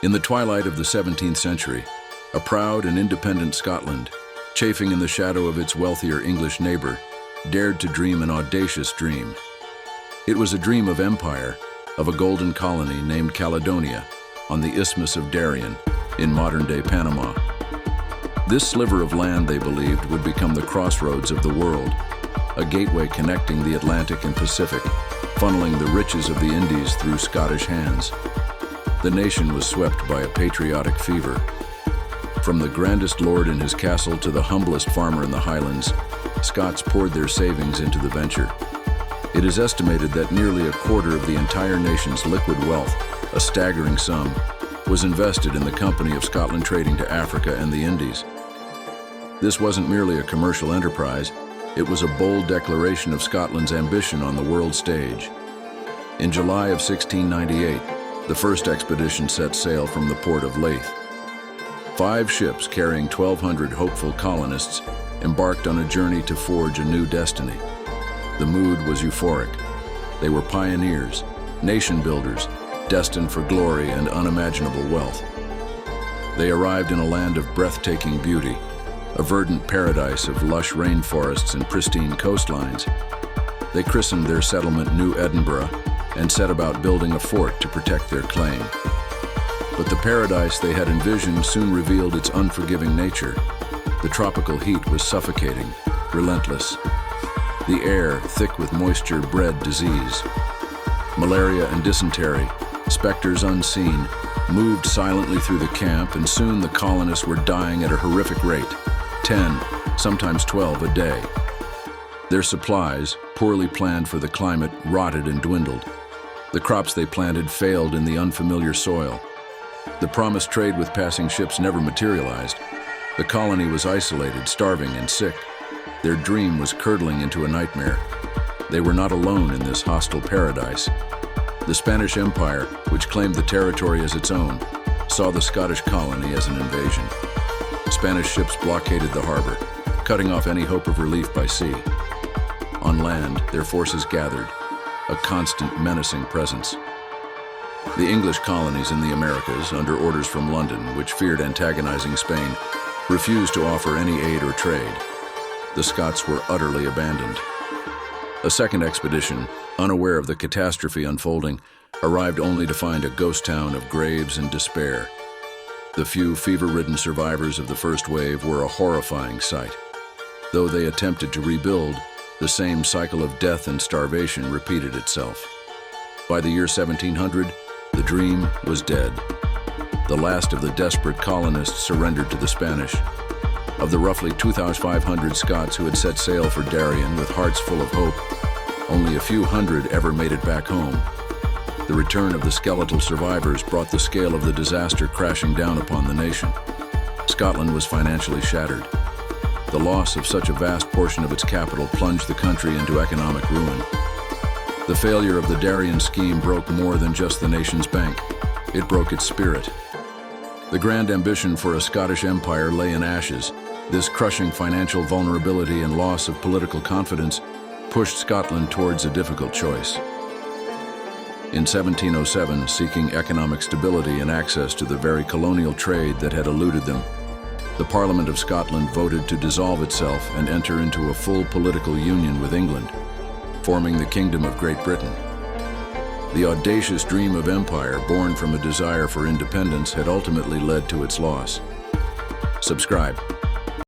In the twilight of the 17th century, a proud and independent Scotland, chafing in the shadow of its wealthier English neighbor, dared to dream an audacious dream. It was a dream of empire, of a golden colony named Caledonia on the Isthmus of Darien in modern-day Panama. This sliver of land, they believed, would become the crossroads of the world, a gateway connecting the Atlantic and Pacific, funneling the riches of the Indies through Scottish hands. The nation was swept by a patriotic fever. From the grandest lord in his castle to the humblest farmer in the Highlands, Scots poured their savings into the venture. It is estimated that nearly a quarter of the entire nation's liquid wealth, a staggering sum, was invested in the company of Scotland trading to Africa and the Indies. This wasn't merely a commercial enterprise, it was a bold declaration of Scotland's ambition on the world stage. In July of 1698, the first expedition set sail from the port of Leith. 5 ships carrying 1,200 hopeful colonists embarked on a journey to forge a new destiny. The mood was euphoric. They were pioneers, nation builders, destined for glory and unimaginable wealth. They arrived in a land of breathtaking beauty, a verdant paradise of lush rainforests and pristine coastlines. They christened their settlement New Edinburgh and set about building a fort to protect their claim. But the paradise they had envisioned soon revealed its unforgiving nature. The tropical heat was suffocating, relentless. The air, thick with moisture, bred disease. Malaria and dysentery, specters unseen, moved silently through the camp, and soon the colonists were dying at a horrific rate, 10, sometimes 12 a day. Their supplies, poorly planned for the climate, rotted and dwindled. The crops they planted failed in the unfamiliar soil. The promised trade with passing ships never materialized. The colony was isolated, starving, and sick. Their dream was curdling into a nightmare. They were not alone in this hostile paradise. The Spanish Empire, which claimed the territory as its own, saw the Scottish colony as an invasion. Spanish ships blockaded the harbor, cutting off any hope of relief by sea. On land, their forces gathered, a constant menacing presence. The English colonies in the Americas, under orders from London, which feared antagonizing Spain, refused to offer any aid or trade. The Scots were utterly abandoned. A second expedition, unaware of the catastrophe unfolding, arrived only to find a ghost town of graves and despair. The few fever-ridden survivors of the first wave were a horrifying sight. Though they attempted to rebuild, the same cycle of death and starvation repeated itself. By the year 1700, the dream was dead. The last of the desperate colonists surrendered to the Spanish. Of the roughly 2,500 Scots who had set sail for Darien with hearts full of hope, only a few hundred ever made it back home. The return of the skeletal survivors brought the scale of the disaster crashing down upon the nation. Scotland was financially shattered. The loss of such a vast portion of its capital plunged the country into economic ruin. The failure of the Darien Scheme broke more than just the nation's bank. It broke its spirit. The grand ambition for a Scottish empire lay in ashes. This crushing financial vulnerability and loss of political confidence pushed Scotland towards a difficult choice. In 1707, seeking economic stability and access to the very colonial trade that had eluded them, the Parliament of Scotland voted to dissolve itself and enter into a full political union with England, forming the Kingdom of Great Britain. The audacious dream of empire, born from a desire for independence, had ultimately led to its loss. Subscribe.